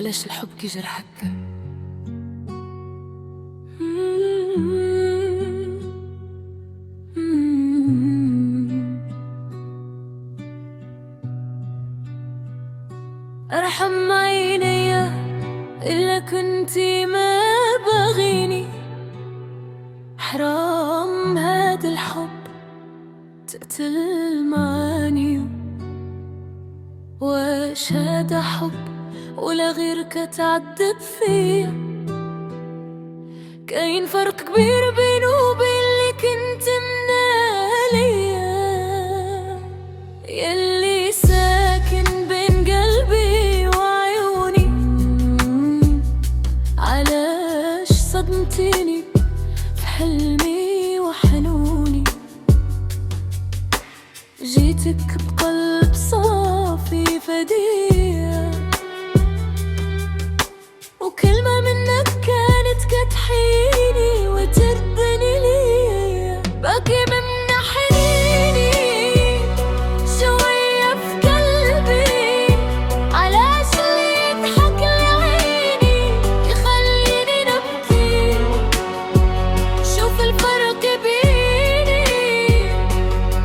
بلش الحب يجرحك. ارحم عيني إلا كنتي ما باغيني، حرام هاد الحب تقتل معاني. واش هذا حب ولا غيرك تعذب فيا؟ كاين فرق كبير بينه وبين اللي كنت مناليا، يلي ساكن بين قلبي وعيوني. علاش صدمتيني في حلمي وحنوني؟ جيتك بقلب صافي فدية، وكلمة منك كانت كتحيني وتردني ليا. باقي من حنيني شوية في قلبي، علاش اللي يضحك لعيني يخليني نبكي؟ شوف الفرق بيني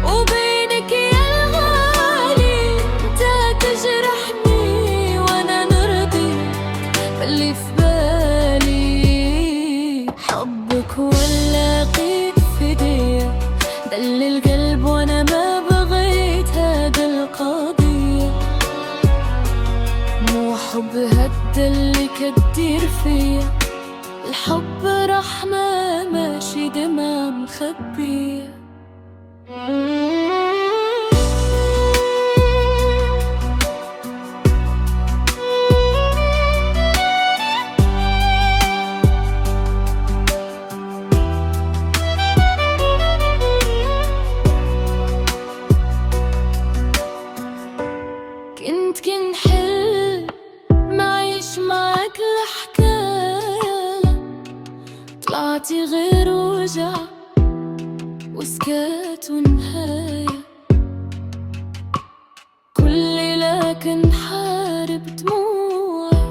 وبينك يا الغالي، انت تجرحني وانا نرضي باللي في بالي. حبك ولاقيت في ايديا، دل القلب وانا ما بغيت هذا القضية. مو حب هد اللي كدير فيا، الحب رحمة ماشي دمع مخبية. كن حلم معيش معاك الحكاية، طلعتي غير وجع وسكات ونهاية. كل لكن حارب دموعي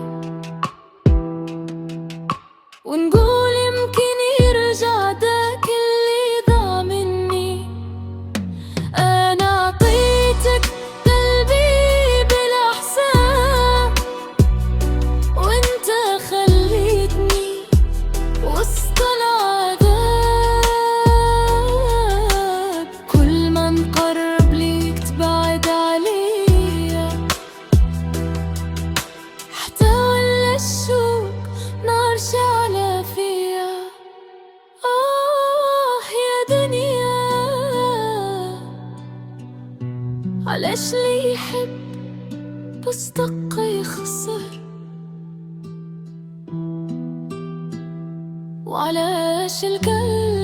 ونقول يمكن يرجع داك اللي ضاع مني. أنا عطيتك قلبي بلا حساب، وانت خليتني وسط العذاب. كل ما نقرب ليك تبعد عليا، حتى ولا الشوق نار شعلة فيا. يا دنيا علاش اللي يحب بس دقة يخسر؟ وعلاش القلب